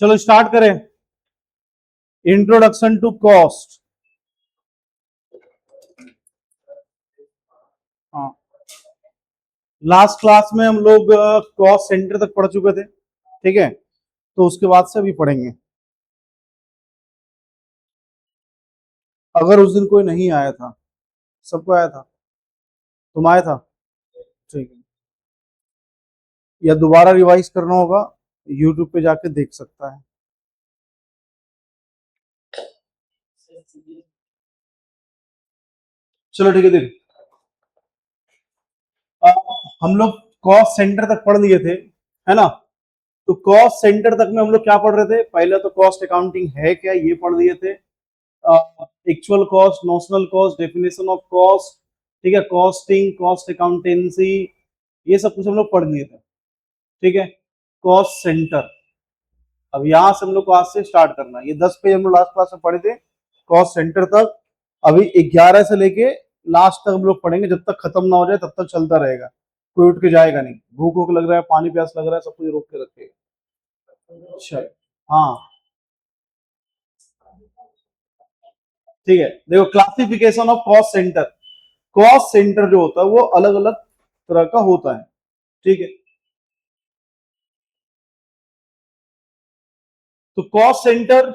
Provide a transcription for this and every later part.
चलो स्टार्ट करें। Introduction to cost. हाँ, लास्ट क्लास में हम लोग कॉस्ट सेंटर तक पढ़ चुके थे, ठीक है। तो उसके बाद से अभी पढ़ेंगे। अगर उस दिन कोई नहीं आया था, सबको आया था, तुम आया था, ठीक है। या दोबारा रिवाइज करना होगा, यूट्यूब पे जाके देख सकता है। चलो ठीक है, देखो हम लोग कॉस्ट सेंटर तक पढ़ लिए थे, है ना। तो कॉस्ट सेंटर तक में हम लोग क्या पढ़ रहे थे? पहले तो कॉस्ट अकाउंटिंग है क्या, ये पढ़ लिए थे। Actual cost, notional cost, definition of cost, ठीक है, कॉस्टिंग, कॉस्ट अकाउंटेंसी, ये सब कुछ हम लोग पढ़ लिए थे, ठीक है। कॉस्ट सेंटर, अब यहां से हम लोग को आज से स्टार्ट करना है। ये 10 पेज हम लोग लास्ट क्लास में पढ़े थे कॉस्ट सेंटर तक। अभी 11 से लेके लास्ट तक हम लोग पढ़ेंगे, जब तक खत्म ना हो जाए तब तक चलता रहेगा, कोई उठ के जाएगा नहीं। भूख भूख लग रहा है, पानी प्यास लग रहा है, सब कुछ रोक के रखेगा। अच्छा, हाँ ठीक है। देखो, classification of cost centre. Cost centre जो होता है वो अलग अलग तरह का होता है, ठीक है। तो कॉस्ट सेंटर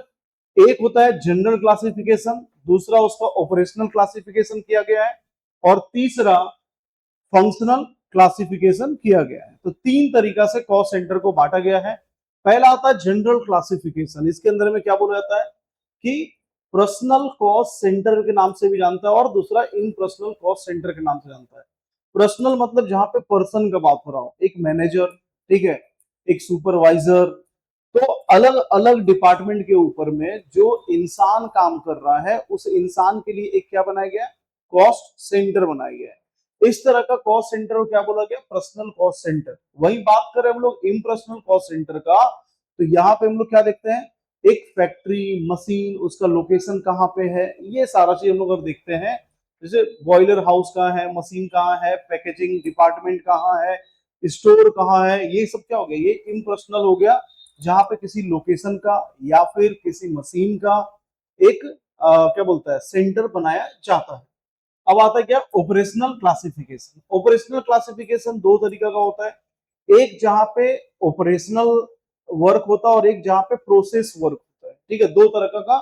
एक होता है जनरल क्लासिफिकेशन, दूसरा उसका ऑपरेशनल क्लासिफिकेशन किया गया है, और तीसरा फंक्शनल क्लासिफिकेशन किया गया है। तो तीन तरीका से कॉस्ट सेंटर को बांटा गया है। पहला आता है जनरल क्लासिफिकेशन। इसके अंदर में क्या बोला जाता है कि पर्सनल कॉस्ट सेंटर के नाम से भी जानता है, और दूसरा इन पर्सनल कॉस्ट सेंटर के नाम से जानता है। पर्सनल मतलब जहां पे पर्सन का बात हो रहा हो, एक मैनेजर, ठीक है, एक सुपरवाइजर। तो अलग अलग डिपार्टमेंट के ऊपर में जो इंसान काम कर रहा है, उस इंसान के लिए एक क्या बनाया गया, कॉस्ट सेंटर बनाया गया है। इस तरह का कॉस्ट सेंटर को क्या बोला गया, पर्सनल कॉस्ट सेंटर। वही बात करें हम लोग इम्पर्सनल कॉस्ट सेंटर का, तो यहाँ पे हम लोग क्या देखते हैं, एक फैक्ट्री, मशीन, उसका लोकेशन कहाँ पे है, ये सारा चीज हम लोग अगर देखते हैं। जैसे बॉयलर हाउस कहाँ है, मशीन कहाँ है, पैकेजिंग डिपार्टमेंट कहाँ है, स्टोर कहाँ है, ये सब क्या हो गया, ये इम्पर्सनल हो गया। जहां पे किसी लोकेशन का या फिर किसी मशीन का एक क्या बोलता है, सेंटर बनाया जाता है। अब आता है क्या, ऑपरेशनल क्लासिफिकेशन। ऑपरेशनल क्लासिफिकेशन दो तरीका का होता है, एक जहां पे ऑपरेशनल वर्क होता है और एक जहां पे प्रोसेस वर्क होता है, ठीक है। दो तरह का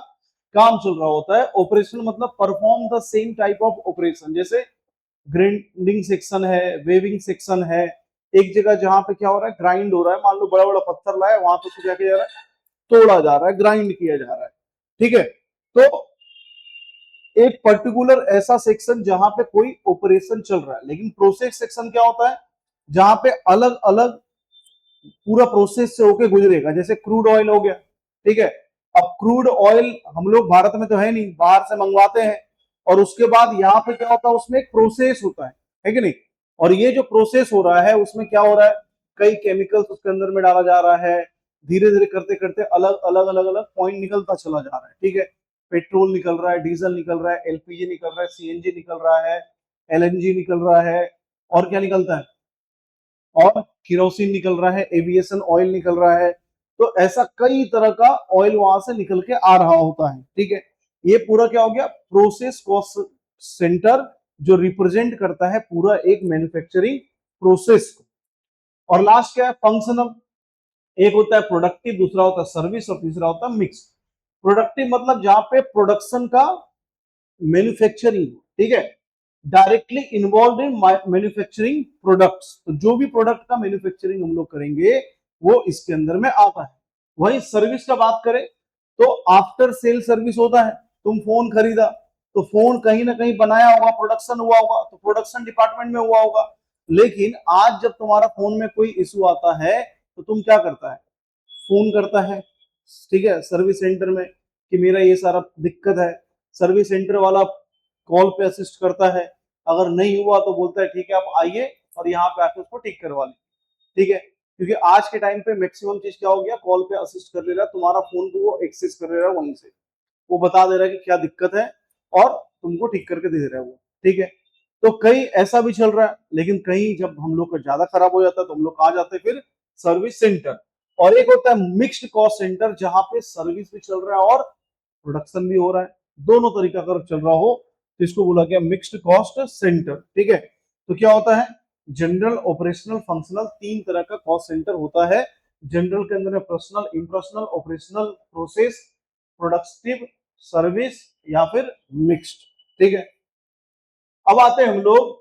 काम चल रहा होता है। ऑपरेशनल मतलब perform the same type of operation, जैसे ग्राइंडिंग सेक्शन है, वेविंग सेक्शन है। एक जगह जहां पे क्या हो रहा है, ग्राइंड हो रहा है, मान लो बड़ा बड़ा पत्थर लाया, वहां पे क्या किया जा रहा है, तोड़ा जा रहा है, ग्राइंड किया जा रहा है, ठीक है। तो एक पर्टिकुलर ऐसा सेक्शन जहां पे कोई ऑपरेशन चल रहा है। लेकिन प्रोसेस सेक्शन क्या होता है, जहां पे अलग अलग पूरा प्रोसेस से होके गुजरेगा। जैसे क्रूड ऑयल हो गया, ठीक है। अब क्रूड ऑयल हम लोग भारत में तो है नहीं, बाहर से मंगवाते हैं, और उसके बाद यहाँ पे क्या होता है, उसमें एक प्रोसेस होता है कि नहीं। और ये जो प्रोसेस हो रहा है उसमें क्या हो रहा है, कई केमिकल्स उसके अंदर में डाला जा रहा है। धीरे धीरे करते करते अलग अलग अलग अलग पॉइंट निकलता चला जा रहा है, ठीक है। पेट्रोल निकल रहा है, डीजल निकल रहा है, एलपीजी निकल रहा है, सीएनजी निकल रहा है, एलएनजी निकल रहा है, और क्या निकलता है, और किरोसिन निकल रहा है, एविएशन ऑयल निकल रहा है। तो ऐसा कई तरह का ऑयल वहां से निकल के आ रहा होता है, ठीक है। ये पूरा क्या हो गया, प्रोसेस कॉस्ट सेंटर, जो रिप्रेजेंट करता है पूरा एक मैन्युफैक्चरिंग प्रोसेस को। और लास्ट क्या है, फंक्शनल। एक होता है प्रोडक्टिव, दूसरा होता है सर्विस, और तीसरा होता है मिक्स। प्रोडक्टिव मतलब जहां पे प्रोडक्शन का मैन्युफैक्चरिंग, ठीक है, directly involve in manufacturing products. तो जो भी प्रोडक्ट का मैन्युफैक्चरिंग हम लोग करेंगे वो इसके अंदर में आता है। वही सर्विस का बात करें तो आफ्टर सेल सर्विस होता है। तुम फोन खरीदा तो फोन कहीं ना कहीं बनाया होगा, प्रोडक्शन हुआ होगा, तो प्रोडक्शन डिपार्टमेंट में हुआ होगा। लेकिन आज जब तुम्हारा फोन में कोई इशू आता है तो तुम क्या करता है, फोन करता है, ठीक है, सर्विस सेंटर में कि मेरा ये सारा दिक्कत है। सर्विस सेंटर वाला कॉल पे असिस्ट करता है। अगर नहीं हुआ तो बोलता है ठीक है आप आइए और यहाँ पे आके उसको ठीक करवा लें, ठीक है। क्योंकि आज के टाइम पे मैक्सिमम चीज क्या हो गया, कॉल पे असिस्ट कर ले रहा है, तुम्हारा फोन को वो एक्सेस कर ले रहा है, वहीं से वो बता दे रहा है कि क्या दिक्कत है, और तुमको ठीक करके दे रहा है वो, ठीक है। तो कहीं ऐसा भी चल रहा है। लेकिन कहीं जब हम लोग का ज्यादा खराब हो जाता है तो हम लोग कहाँ जाते हैं फिर, सर्विस सेंटर। और एक होता है मिक्स्ड कॉस्ट सेंटर, जहां पे सर्विस भी चल रहा है और प्रोडक्शन भी हो रहा है, दोनों तरीका अगर चल रहा हो तो इसको बोला गया मिक्स्ड कॉस्ट सेंटर। ठीक है, तो क्या होता है, जनरल, ऑपरेशनल, फंक्शनल, तीन तरह का कॉस्ट सेंटर होता है। जनरल के अंदर personal, impersonal, operational, process, productive, service या फिर मिक्स्ड। ठीक है, अब आते हैं हम लोग,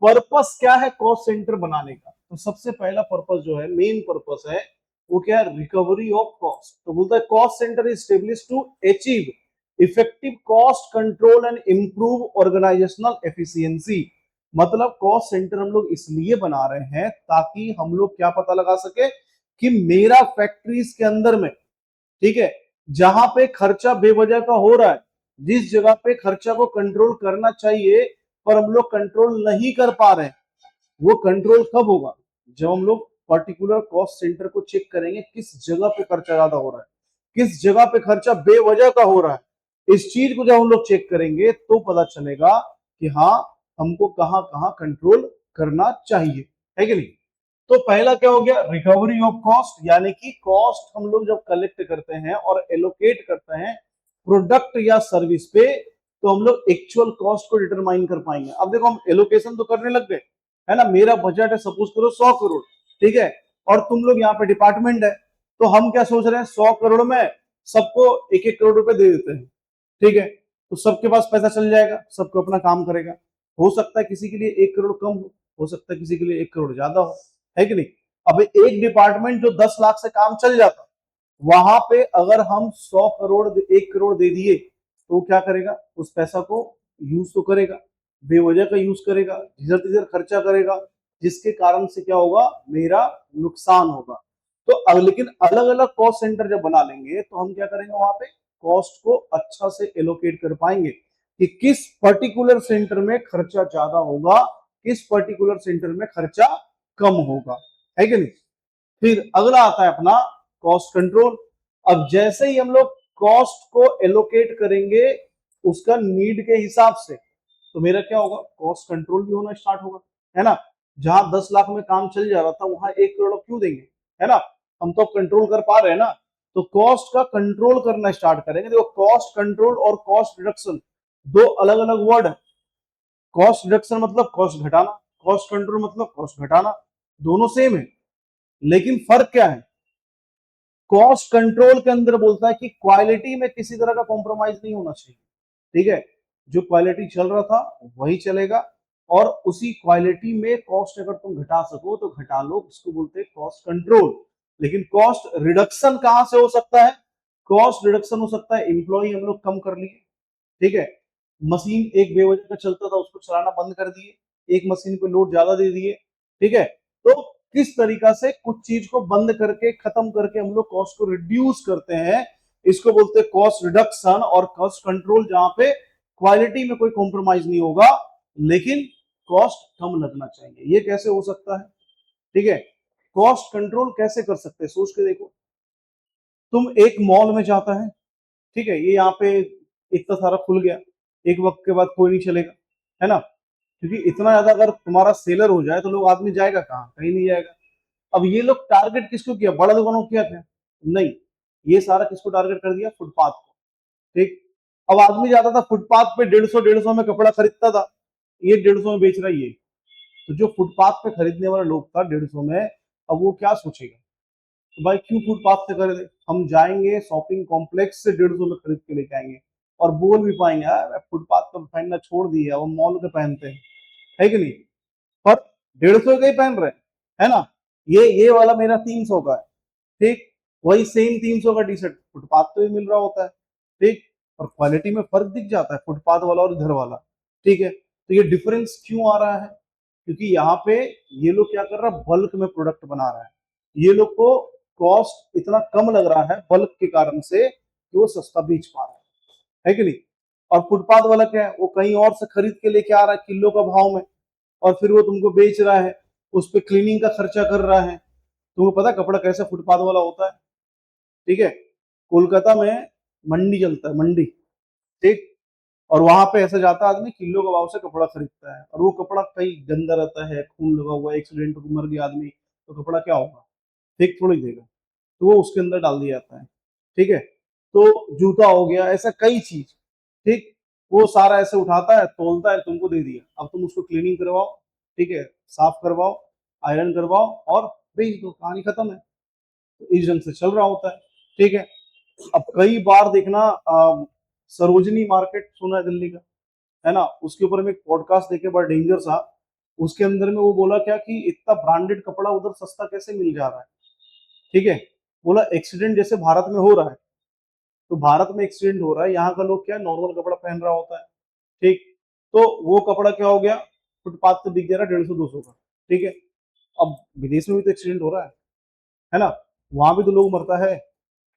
पर्पस क्या है कॉस्ट सेंटर बनाने का। तो सबसे पहला पर्पस जो है, मेन पर्पस है, वो क्या है, रिकवरी ऑफ कॉस्ट। तो बोलता है cost centre is establish to achieve effective cost control and improve organisational efficiency. मतलब कॉस्ट सेंटर हम लोग इसलिए बना रहे हैं ताकि हम लोग क्या पता लगा सके कि मेरा फैक्ट्रीज के अंदर में, ठीक है, जहां पे खर्चा बेवजह का हो रहा है, जिस जगह पे खर्चा को कंट्रोल करना चाहिए पर हम लोग कंट्रोल नहीं कर पा रहे हैं, वो कंट्रोल कब होगा, जब हम लोग पर्टिकुलर कॉस्ट सेंटर को चेक करेंगे किस जगह पे खर्चा ज्यादा हो रहा है, किस जगह पे खर्चा बेवजह का हो रहा है। इस चीज को जब हम लोग चेक करेंगे तो पता चलेगा कि हाँ, हमको कहां कहां कंट्रोल करना चाहिए, है कि नहीं। तो पहला क्या हो गया, रिकवरी ऑफ कॉस्ट, यानी कि कॉस्ट हम लोग जब कलेक्ट करते हैं और एलोकेट करते हैं प्रोडक्ट या सर्विस पे, तो हम लोग एक्चुअल कॉस्ट को डिटरमाइन कर पाएंगे। अब देखो हम एलोकेशन तो करने लग गए, है ना, मेरा बजट है सपोज करो 100 करोड़, ठीक है, और तुम लोग यहाँ पे डिपार्टमेंट है, तो हम क्या सोच रहे हैं 100 करोड़ में सबको 1-1 करोड़ रुपए दे देते हैं, ठीक है, तो सबके पास पैसा चल जाएगा, सबको अपना काम करेगा। हो सकता है किसी के लिए 1 करोड़ कम हो सकता है किसी के लिए 1 करोड़ ज्यादा हो, है कि नहीं। अब एक डिपार्टमेंट जो 10 लाख से काम चल जाता, वहां पे अगर हम 100 करोड़ 1 करोड़ दे दिए तो क्या करेगा, उस पैसा को यूज तो करेगा, बेवजह का यूज करेगा, जिधर तिधर खर्चा करेगा, जिसके कारण से क्या होगा, मेरा नुकसान होगा। तो लेकिन अलग अलग कॉस्ट सेंटर जब बना लेंगे तो हम क्या करेंगे, वहां पे कॉस्ट को अच्छा से एलोकेट कर पाएंगे कि किस पर्टिकुलर सेंटर में खर्चा ज्यादा होगा, किस पर्टिकुलर सेंटर में खर्चा कम होगा, है कि नहीं। फिर अगला आता है अपना कॉस्ट कंट्रोल। अब जैसे ही हम लोग कॉस्ट को एलोकेट करेंगे उसका नीड के हिसाब से, तो मेरा क्या होगा, कॉस्ट कंट्रोल भी होना स्टार्ट होगा, है ना। जहां 10 लाख में काम चल जा रहा था वहां 1 करोड़ क्यों देंगे, है ना, हम तो कंट्रोल कर पा रहे हैं ना। तो कॉस्ट का कंट्रोल करना स्टार्ट करेंगे। देखो कॉस्ट कंट्रोल और कॉस्ट रिडक्शन दो अलग अलग वर्ड है। कॉस्ट रिडक्शन मतलब कॉस्ट घटाना, कॉस्ट कंट्रोल मतलब कॉस्ट घटाना, दोनों सेम है, लेकिन फर्क क्या है, कॉस्ट कंट्रोल के अंदर बोलता है कि क्वालिटी में किसी तरह का कॉम्प्रोमाइज नहीं होना चाहिए, ठीक है, जो क्वालिटी चल रहा था वही चलेगा, और उसी क्वालिटी में कॉस्ट अगर तुम घटा सको तो घटा लो, उसको बोलते हैं कॉस्ट कंट्रोल। लेकिन कॉस्ट रिडक्शन कहां से हो सकता है, कॉस्ट रिडक्शन हो सकता है एम्प्लॉय हम लोग कम कर लिए, ठीक है, मशीन एक बेवजह का चलता था उसको चलाना बंद कर दिए, एक मशीन पे लोड ज्यादा दे दिए, ठीक है। तो किस तरीका से कुछ चीज को बंद करके खत्म करके हम लोग कॉस्ट को रिड्यूस करते हैं, इसको बोलते हैं कॉस्ट रिडक्शन और कॉस्ट कंट्रोल, जहां पे क्वालिटी में कोई कॉम्प्रोमाइज नहीं होगा लेकिन कॉस्ट कम लगना चाहिए। ये कैसे हो सकता है, ठीक है, कॉस्ट कंट्रोल कैसे कर सकते हैं, सोच के देखो। तुम एक मॉल में जाता है, ठीक है, ये यहाँ पे इतना सारा खुल गया, एक वक्त के बाद कोई नहीं चलेगा, है ना, क्योंकि इतना ज्यादा अगर तुम्हारा सेलर हो जाए तो लोग, आदमी जाएगा कहाँ, कहीं नहीं जाएगा। अब ये लोग टारगेट किसको किया, बड़ा दुकानों को किया क्या, नहीं, ये सारा किसको टारगेट कर दिया, फुटपाथ को, ठीक। अब आदमी जाता था फुटपाथ पे 150 में कपड़ा खरीदता था, ये 150 में बेच रहा है ये, तो जो फुटपाथ पे खरीदने वाला लोग था 150 में, अब वो क्या सोचेगा, तो भाई क्यों फुटपाथ से खरीदे, हम जाएंगे शॉपिंग कॉम्प्लेक्स से 150 में खरीद के लेके आएंगे, और बोल भी पाएंगे यार फुटपाथ पर पहनना छोड़ दिया, वो मॉल के पहनते हैं, है कि नहीं। पर 150 का ही पहन रहे हैं, है ना। ये वाला मेरा 300 का है, ठीक, वही सेम 300 का टी शर्ट फुटपाथ पे भी मिल रहा होता है, ठीक, और क्वालिटी में फर्क दिख जाता है फुटपाथ वाला और इधर वाला, ठीक है। तो ये डिफरेंस क्यों आ रहा है, क्योंकि यहाँ पे ये लोग क्या कर रहा है, बल्क में प्रोडक्ट बना रहा है, ये लोग को कॉस्ट इतना कम लग रहा है बल्क के कारण से कि वो सस्ता बेच पा रहा है कि नहीं। और फुटपाथ वाला क्या है, वो कहीं और से खरीद के लेके आ रहा है किलो का भाव में, और फिर वो तुमको बेच रहा है, उस पर क्लीनिंग का खर्चा कर रहा है। तुमको पता है कपड़ा कैसे फुटपाथ वाला होता है, ठीक है, कोलकाता में मंडी चलता है, मंडी, ठीक, और वहां पे ऐसा जाता है आदमी किलो के भाव से कपड़ा खरीदता है, और वो कपड़ा कहीं गंदा रहता है, खून लगा हुआ, एक्सीडेंट में मर गया आदमी, तो कपड़ा क्या होगा, ठीक थोड़ी देगा, तो वो उसके अंदर डाल दिया जाता है, ठीक है। तो जूता हो गया, ऐसा कई चीज, ठीक, वो सारा ऐसे उठाता है, तोलता है, तुमको दे दिया, अब तुम उसको क्लीनिंग करवाओ, ठीक है, साफ करवाओ, आयरन करवाओ और बेच दो, कहानी खत्म है। तो इस ढंग से चल रहा होता है, ठीक है। अब कई बार देखना, सरोजनी मार्केट सुना है दिल्ली का, है ना, उसके ऊपर में एक पॉडकास्ट देखे, बड़ा डेंजर था। उसके अंदर में वो बोला क्या कि इतना ब्रांडेड कपड़ा उधर सस्ता कैसे मिल जा रहा है, ठीक है। बोला एक्सीडेंट जैसे भारत में हो रहा है, तो भारत में एक्सीडेंट हो रहा है, यहाँ का लोग क्या नॉर्मल कपड़ा पहन रहा होता है, ठीक। तो वो कपड़ा क्या हो गया, फुटपाथ पे बिक जा रहा है 150-200 का, ठीक है। अब विदेश में भी तो एक्सीडेंट हो रहा है ना, वहां भी तो लोग मरता है,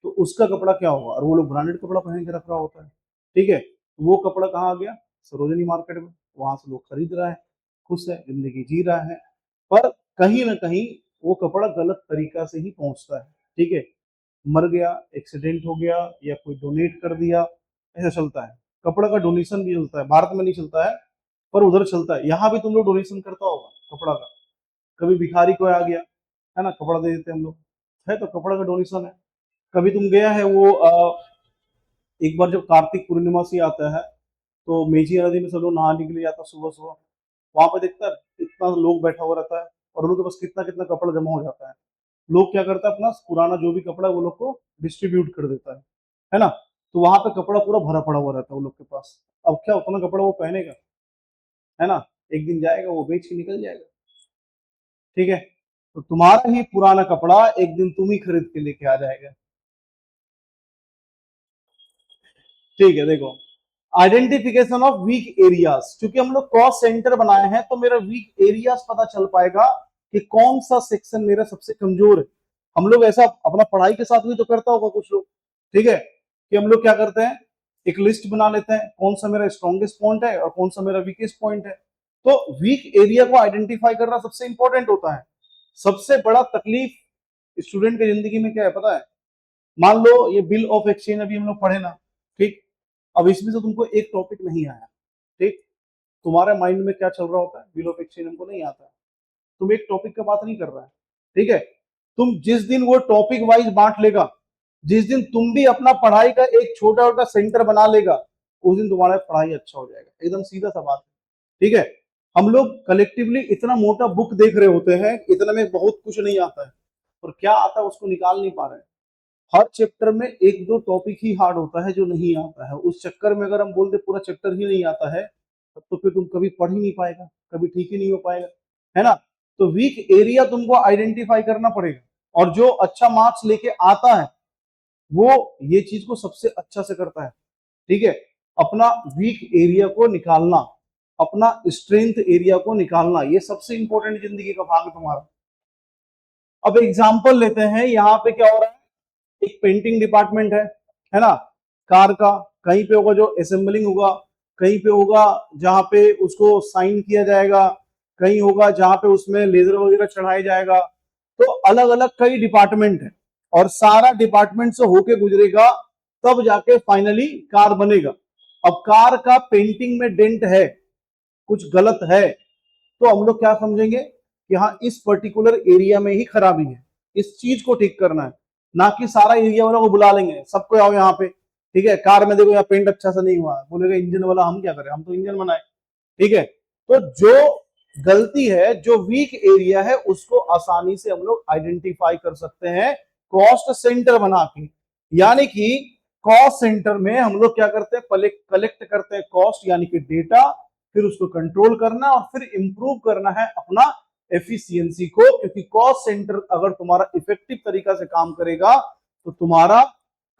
तो उसका कपड़ा क्या होगा, और वो लोग ब्रांडेड कपड़ा पहन के रख रहा होता है, ठीक है। वो कपड़ा कहाँ आ गया, सरोजनी मार्केट में, वहां से लोग खरीद रहा है, खुश है, जिंदगी जी रहा है। पर कहीं ना कहीं वो कपड़ा गलत तरीका से ही पहुंचता है, ठीक है। मर गया, एक्सीडेंट हो गया, या कोई डोनेट कर दिया, ऐसा चलता है। कपड़ा का डोनेशन भी चलता है, भारत में नहीं चलता है पर उधर चलता है। यहाँ भी तुम लोग डोनेशन करता होगा कपड़ा का, कभी भिखारी कोई आ गया, है ना, कपड़ा दे देते हम लोग, है तो कपड़ा का डोनेशन है। कभी तुम गया है वो एक बार जब कार्तिक पूर्णिमा से आता है, तो मेजी नदी में सब लोग नहाने के लिए जाता है सुबह सुबह, वहां पे देखता है इतना लोग बैठा हुआ रहता है, और उन लोग के पास कितना कितना कपड़ा जमा हो जाता है। लोग क्या करता है, अपना पुराना जो भी कपड़ा है वो लोग को डिस्ट्रीब्यूट कर देता है ना। तो वहां पे कपड़ा पूरा भरा पड़ा हुआ रहता है वो लोग के पास। अब क्या उतना कपड़ा वो पहनेगा, है ना, एक दिन जाएगा वो बेच के निकल जाएगा, ठीक है। तो तुम्हारा ही पुराना कपड़ा एक दिन तुम ही खरीद के लेके आ जाएगा, ठीक है। देखो, आइडेंटिफिकेशन ऑफ वीक एरियाज, क्योंकि हम लोग कॉस्ट सेंटर बनाए हैं तो मेरा वीक एरियाज पता चल पाएगा कि कौन सा सेक्शन मेरा सबसे कमजोर है। हम लोग ऐसा अपना पढ़ाई के साथ भी तो करता होगा कुछ लोग, ठीक है, कि हम लोग क्या करते हैं, एक लिस्ट बना लेते हैं कौन सा मेरा स्ट्रॉन्गेस्ट पॉइंट है और कौन सा मेरा वीकेस्ट पॉइंट है। तो वीक एरिया को आइडेंटिफाई करना सबसे इंपॉर्टेंट होता है। सबसे बड़ा तकलीफ स्टूडेंट की जिंदगी में क्या है पता है, मान लो ये बिल ऑफ एक्सचेंज अभी हम लोग पढ़े ना, ठीक। अब इसमें से तुमको एक टॉपिक नहीं आया, ठीक, तुम्हारे माइंड में क्या चल रहा होता है, बिल ऑफ एक्सचेंज हमको नहीं आता है, तुम एक टॉपिक का बात नहीं कर रहा है, ठीक है। तुम जिस दिन वो टॉपिक वाइज बांट लेगा, जिस दिन तुम भी अपना पढ़ाई का एक छोटा छोटा सेंटर बना लेगा, उस दिन तुम्हारा पढ़ाई अच्छा हो जाएगा, एकदम सीधा सा बात है, ठीक है। हम लोग कलेक्टिवली इतना मोटा बुक देख रहे होते हैं, इतना में बहुत कुछ नहीं आता है, और क्या आता है उसको निकाल नहीं पा रहे हैं। हर चैप्टर में एक दो टॉपिक ही हार्ड होता है जो नहीं आता है, उस चक्कर में अगर हम बोल दे पूरा चैप्टर ही नहीं आता है, तब तो फिर तुम कभी पढ़ ही नहीं पाएगा, कभी ठीक ही नहीं हो पाएगा, है ना। तो वीक एरिया तुमको आइडेंटिफाई करना पड़ेगा, और जो अच्छा मार्क्स लेके आता है वो ये चीज को सबसे अच्छा से करता है, ठीक है। अपना वीक एरिया को निकालना, अपना स्ट्रेंथ एरिया को निकालना, ये सबसे इंपॉर्टेंट जिंदगी का भाग है तुम्हारा। अब एग्जाम्पल लेते हैं, यहाँ पे क्या हो रहा है, एक पेंटिंग डिपार्टमेंट है ना, कार का, कहीं पे होगा जो असेंबलिंग होगा, कहीं पे होगा जहां पे उसको साइन किया जाएगा, कहीं होगा जहां पे उसमें लेजर वगैरह चढ़ाया जाएगा। तो अलग अलग कई डिपार्टमेंट है, और सारा डिपार्टमेंट से होके गुजरेगा, तब जाके फाइनली कार बनेगा। अब कार का पेंटिंग में डेंट है, कुछ गलत है, तो हम लोग क्या समझेंगे कि हाँ इस पर्टिकुलर एरिया में ही खराबी है, इस चीज को ठीक करना है, ना कि सारा एरिया वालों को बुला लेंगे सबको आओ यहाँ पे, ठीक है, कार में देखो यहाँ पेंट अच्छा सा नहीं हुआ, बोलेगा इंजन वाला हम क्या करें, हम तो इंजन बनाए, ठीक है। तो जो गलती है, जो वीक एरिया है, उसको आसानी से हम लोग आइडेंटिफाई कर सकते हैं कॉस्ट सेंटर बना के। यानी कि कॉस्ट सेंटर में हम लोग क्या करते हैं, कलेक्ट करते हैं कॉस्ट यानी कि डेटा, फिर उसको कंट्रोल करना और फिर इंप्रूव करना है अपना एफिशिएंसी को, क्योंकि कॉस्ट सेंटर अगर तुम्हारा इफेक्टिव तरीका से काम करेगा तो तुम्हारा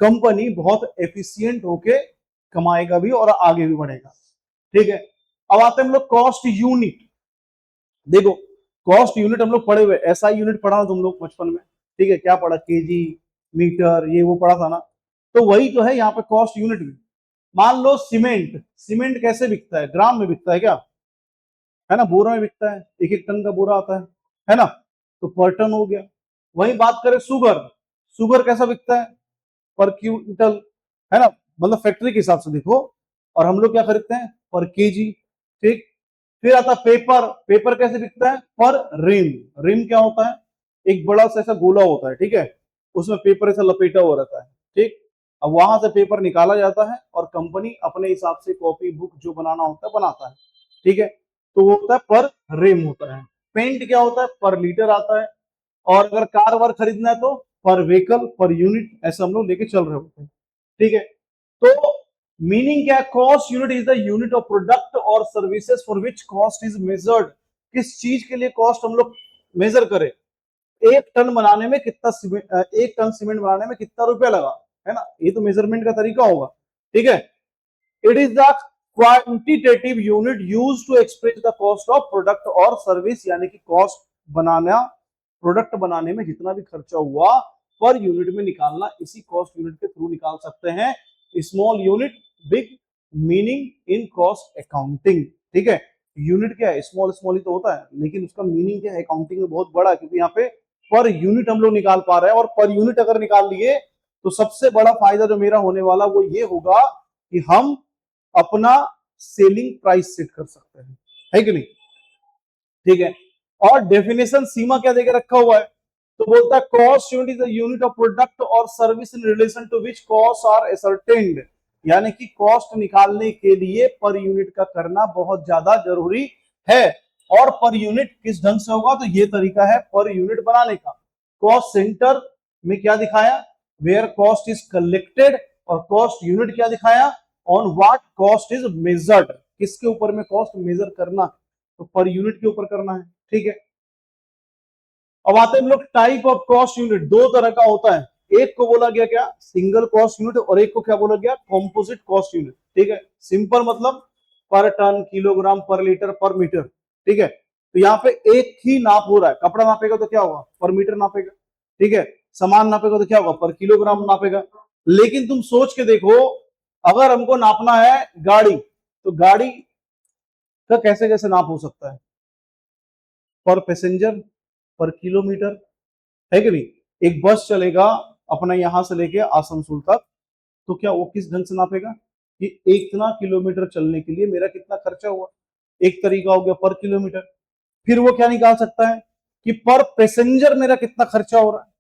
कंपनी बहुत एफिशिएंट होके कमाएगा भी और आगे भी बढ़ेगा, ठीक है। अब आते हैं हम लोग कॉस्ट यूनिट। देखो, कॉस्ट यूनिट हम लोग पढ़े हुए, ऐसा यूनिट पढ़ा तुम लोग बचपन में, ठीक है, क्या पढ़ा, केजी, मीटर, ये वो पढ़ा था ना। तो वही तो है यहाँ पे कॉस्ट यूनिट में। मान लो सीमेंट, सीमेंट कैसे बिकता है, ग्राम में बिकता है क्या, है ना, बोरा में बिकता है, एक एक टन का बोरा आता है ना, तो पर टन हो गया। वही बात करें शुगर, शुगर कैसा बिकता है, पर क्विंटल, है ना, मतलब फैक्ट्री के हिसाब से देखो, और हम लोग क्या खरीदते हैं, पर केजी, ठीक। फिर आता पेपर, पेपर कैसे बिकता है, पर रिम, रिम क्या होता है, एक बड़ा सा ऐसा गोला होता है, ठीक है, उसमें पेपर ऐसा लपेटा हुआ रहता है, ठीक। अब वहां से पेपर निकाला जाता है और कंपनी अपने हिसाब से कॉपी बुक जो बनाना होता है बनाता है, ठीक है। तो वो होता है पर रेम होता है। पेंट क्या होता है, पर लीटर आता है। और अगर कार वार खरीदना है तो पर व्हीकल पर यूनिट, ऐसा हम लोग लेके चल रहे होते हैं, ठीक है। तो मीनिंग क्या है, cost unit is the unit of product और services for which cost is measured. किस चीज के लिए कॉस्ट हम लोग मेजर करें, एक टन बनाने में कितना सीमेंट, एक टन सीमेंट बनाने में कितना रुपया लगा, है ना, ये तो मेजरमेंट का तरीका होगा, ठीक है। It is the quantitative unit use to express the cost of product और सर्विस, यानी कि कॉस्ट बनाना, प्रोडक्ट बनाने में जितना भी खर्चा हुआ पर यूनिट में निकालना, इसी कॉस्ट यूनिट के थ्रू निकाल सकते हैं। Small unit big meaning in cost accounting, ठीक है। यूनिट क्या है, स्मॉल स्मॉल ही तो होता है, लेकिन उसका मीनिंग क्या है अकाउंटिंग में बहुत बड़ा है, क्योंकि यहाँ पे पर यूनिट हम लोग निकाल पा रहे हैं। और पर यूनिट अगर निकाल लिए तो सबसे बड़ा फायदा जो मेरा होने वाला वो ये होगा कि हम अपना सेलिंग प्राइस सेट कर सकते हैं, है कि नहीं, ठीक है। और डेफिनेशन सीमा क्या देकर रखा हुआ है, तो बोलता है cost unit is the unit of product और service in relation to which cost are ascertained, यानी कि कॉस्ट निकालने के लिए पर यूनिट का करना बहुत ज्यादा जरूरी है। और पर यूनिट किस ढंग से होगा, तो ये तरीका है पर यूनिट बनाने का। कॉस्ट सेंटर में क्या दिखाया, वेयर कॉस्ट इज कलेक्टेड, और कॉस्ट यूनिट क्या दिखाया, on what cost is measured, किसके ऊपर में कॉस्ट मेजर करना, तो पर यूनिट के ऊपर करना है, ठीक है। अब आते हैं हम लोग टाइप ऑफ कॉस्ट यूनिट, दो तरह का होता है, एक को बोला गया क्या सिंगल कॉस्ट यूनिट, और एक को क्या बोला गया कॉम्पोजिट कॉस्ट यूनिट, ठीक है। सिंपल मतलब पर टन, किलोग्राम, पर लीटर, पर मीटर, ठीक है। तो यहाँ पे एक ही नाप हो रहा है, कपड़ा नापेगा तो क्या होगा पर मीटर नापेगा, ठीक है। सामान नापेगा तो क्या होगा पर किलोग्राम नापेगा। लेकिन तुम सोच के देखो, अगर हमको नापना है गाड़ी, तो गाड़ी का कैसे कैसे नाप हो सकता है, पर पैसेंजर, पर किलोमीटर, है कि नहीं। एक बस चलेगा अपना यहां से लेके आसनसोल तक, तो क्या वो किस ढंग से नापेगा कि इतना किलोमीटर चलने के लिए मेरा कितना खर्चा हुआ, एक तरीका हो गया पर किलोमीटर। फिर वो क्या निकाल सकता है कि पर पैसेंजर मेरा कितना खर्चा हो रहा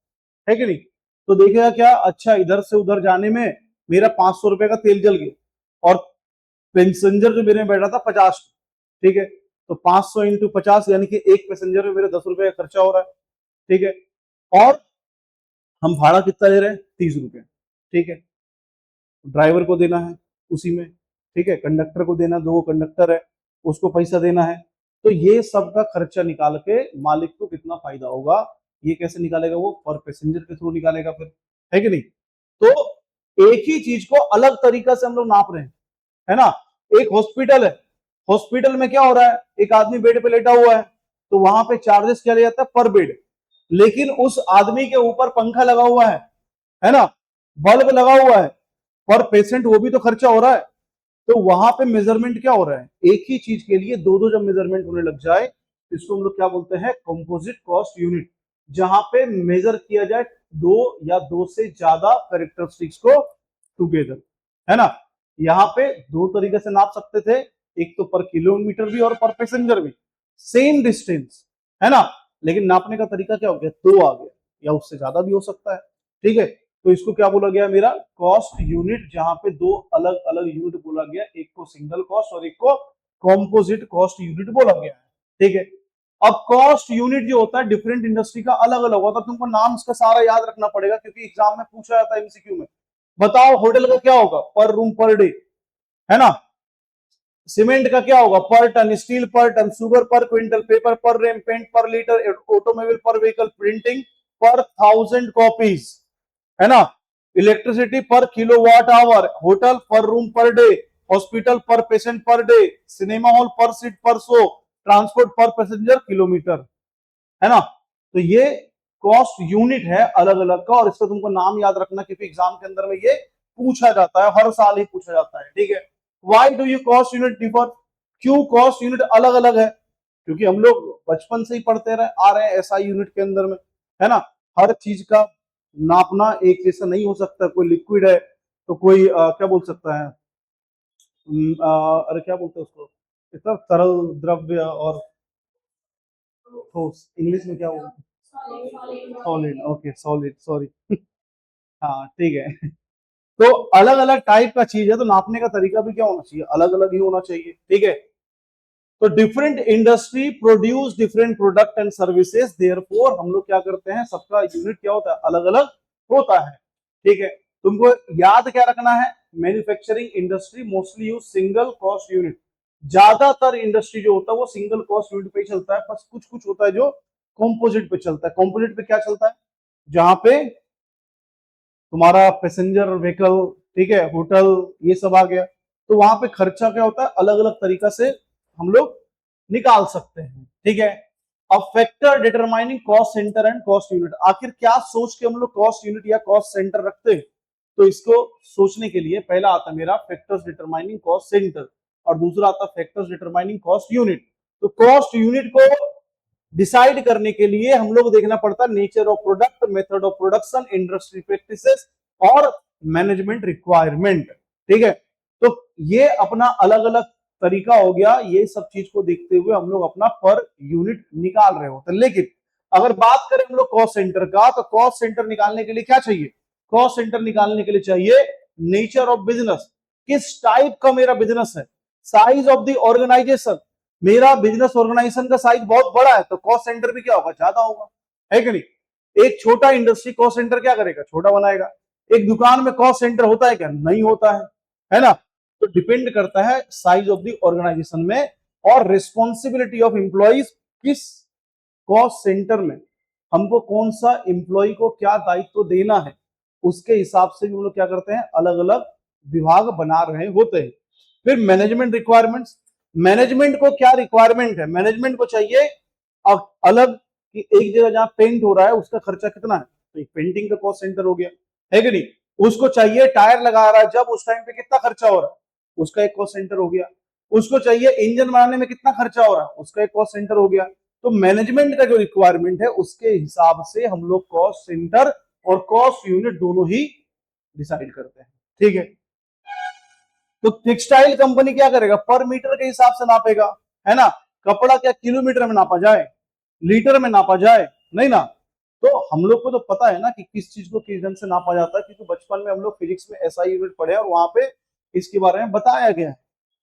है कि नहीं। तो देखेगा क्या, अच्छा इधर से उधर जाने में मेरा 500 रुपए का तेल जल गया, और पैसेंजर जो मेरे में बैठा था 50, ठीक है। तो 500 इंटू 50 यानी कि एक पैसेंजर में मेरे 10 रुपए का खर्चा हो रहा है, ठीक है। और हम भाड़ा कितना ले रहे हैं 30 रुपए, ठीक है। ड्राइवर को देना है उसी में, ठीक है, कंडक्टर को देना, दो कंडक्टर है उसको पैसा देना है। तो ये सब का खर्चा निकाल के मालिक को कितना फायदा होगा, ये कैसे निकालेगा, वो पर पैसेंजर के थ्रू निकालेगा फिर, है कि नहीं। तो एक ही चीज को अलग तरीका से हम लोग नाप रहे हैं, है ना। एक हॉस्पिटल है, हॉस्पिटल में क्या हो रहा है, एक आदमी बेड पे लेटा हुआ है, तो वहां पे चार्जेस क्या लिया जाता है पर बेड। लेकिन उस आदमी के ऊपर पंखा लगा हुआ है ना, बल्ब लगा हुआ है, पर पेशेंट वो भी तो खर्चा हो रहा है। तो वहां पे मेजरमेंट क्या हो रहा है, एक ही चीज के लिए दो दो जब मेजरमेंट होने लग जाए, इसको हम लोग क्या बोलते हैं कंपोजिट कॉस्ट यूनिट, जहां पे मेजर किया जाए दो या दो से ज्यादा कैरेक्टरिस्टिक्स को टुगेदर, है ना। यहाँ पे दो तरीके से नाप सकते थे, एक तो पर किलोमीटर भी और पर पैसेंजर भी, सेम डिस्टेंस, है ना। लेकिन नापने का तरीका क्या हो गया, दो आ गया, या उससे ज्यादा भी हो सकता है, ठीक है। तो इसको क्या बोला गया मेरा कॉस्ट यूनिट, जहां पे दो अलग अलग यूनिट बोला गया, एक को सिंगल कॉस्ट और एक को कॉम्पोजिट कॉस्ट यूनिट बोला गया है, ठीक है। अब कॉस्ट यूनिट जो होता है डिफरेंट इंडस्ट्री का अलग अलग होता है, तुमको नाम इसका सारा याद रखना पड़ेगा, क्योंकि एग्जाम में पूछा जाता है एमसीक्यू में। बताओ होटल का क्या होगा पर रूम पर डे, है ना। सीमेंट का क्या होगा पर टन, स्टील पर टन, शुगर पर क्विंटल, पेपर पर रेम, पेंट पर लीटर, ऑटोमोबाइल पर व्हीकल, प्रिंटिंग पर 1000 कॉपीज, है ना। इलेक्ट्रिसिटी पर किलोवाट आवर, होटल पर रूम पर डे, हॉस्पिटल पर patient per day, cinema hall पर सीट पर शो, ट्रांसपोर्ट पर पैसेंजर किलोमीटर, है ना। तो ये कॉस्ट यूनिट है अलग अलग का, और इसका तुमको नाम याद रखना, क्योंकि एग्जाम के अंदर में ये पूछा जाता है, हर साल ही पूछा जाता है, ठीक है। Why do you cost unit differ, क्यों कॉस्ट यूनिट अलग अलग है, क्योंकि हम लोग बचपन से ही पढ़ते रहे आ रहे हैं एसआई यूनिट के अंदर में, है ना। हर चीज का नापना एक जैसा नहीं हो सकता, कोई लिक्विड है तो कोई क्या बोल सकता है, अरे क्या बोलते हैं उसको, इतना तरल द्रव्य, और ठोस इंग्लिश में क्या बोलते हैं, सॉलिड, ओके सॉलिड, सॉरी हाँ ठीक है। तो अलग अलग टाइप का चीज है, तो नापने का तरीका भी क्या होना चाहिए, अलग अलग ही होना चाहिए, ठीक है। तो different industry produce different product and services, therefore हम लोग क्या करते हैं, सबका यूनिट क्या होता है, अलग अलग होता है, ठीक है। तुमको याद क्या रखना है, manufacturing industry mostly use single cost unit, ज्यादातर इंडस्ट्री जो होता है वो सिंगल कॉस्ट यूनिट पे चलता है, बस कुछ कुछ होता है जो कॉम्पोजिट पे चलता है। कॉम्पोजिट पे क्या चलता है, जहां पे तुम्हारा पैसेंजर व्हीकल, ठीक है, होटल, ये सब आ गया, तो वहां पे खर्चा क्या होता है, अलग अलग तरीका से हम लोग निकाल सकते हैं, ठीक है। अब factor determining cost centre and cost unit, आखिर क्या सोच के हम लोग कॉस्ट यूनिट या कॉस्ट सेंटर रखते हैं, तो इसको सोचने के लिए पहला आता है मेरा फैक्टर्स डिटरमाइनिंग कॉस्ट सेंटर, और दूसरा आता है फैक्टर्स डिटरमाइनिंग कॉस्ट यूनिट। तो कॉस्ट यूनिट को डिसाइड करने के लिए हम लोग देखना पड़ता है nature of product, method of production, industry practices और मैनेजमेंट रिक्वायरमेंट, ठीक है। तो ये अपना अलग अलग तरीका हो गया, ये सब चीज को देखते हुए हम लोग अपना पर यूनिट निकाल रहे होते हैं। लेकिन अगर बात करें हम लोग कॉस्ट सेंटर का, तो कॉस्ट सेंटर निकालने के लिए क्या चाहिए, कॉस्ट सेंटर निकालने के लिए चाहिए नेचर ऑफ बिजनेस, किस टाइप का मेरा बिजनेस है, साइज ऑफ द ऑर्गेनाइजेशन, मेरा बिजनेस ऑर्गेनाइजेशन का साइज बहुत बड़ा है तो कॉस्ट सेंटर भी क्या होगा, ज्यादा होगा, है कि नहीं। एक छोटा इंडस्ट्री कॉस्ट सेंटर क्या करेगा, छोटा बनाएगा। एक दुकान में कॉस्ट सेंटर होता है क्या, नहीं होता है ना। तो डिपेंड करता है साइज ऑफ द ऑर्गेनाइजेशन में और रिस्पॉन्सिबिलिटी ऑफ एम्प्लॉइज, किस कॉस्ट सेंटर में हमको कौन सा एम्प्लॉय को क्या दायित्व देना है, उसके हिसाब से हम लोग क्या करते हैं, अलग अलग विभाग बना रहे होते हैं। फिर मैनेजमेंट रिक्वायरमेंट्स, मैनेजमेंट को क्या रिक्वायरमेंट है, मैनेजमेंट को चाहिए अलग कि एक जगह जहां पेंट हो रहा है उसका खर्चा कितना है, तो एक पेंटिंग का कॉस्ट सेंटर हो गया, है कि नहीं। उसको चाहिए टायर लगा रहा है जब, उस टाइम पे कितना खर्चा हो रहा है, उसका एक कॉस्ट सेंटर हो गया। उसको चाहिए इंजन बनाने में कितना खर्चा हो रहा है, उसका एक कॉस्ट सेंटर हो गया। तो मैनेजमेंट का जो रिक्वायरमेंट है उसके हिसाब से हम लोग कॉस्ट सेंटर और कॉस्ट यूनिट दोनों ही डिसाइड करते हैं, ठीक है। तो टेक्सटाइल कंपनी क्या करेगा, पर मीटर के हिसाब से नापेगा, है ना। कपड़ा क्या किलोमीटर में नापा जाए, लीटर में नापा जाए, नहीं ना। तो हम लोग को तो पता है ना कि किस चीज को किस ढंग से नापा जाता है, क्योंकि बचपन में हम लोग फिजिक्स में एसआई यूनिट पढ़े और वहां पे इसके बारे में बताया गया है,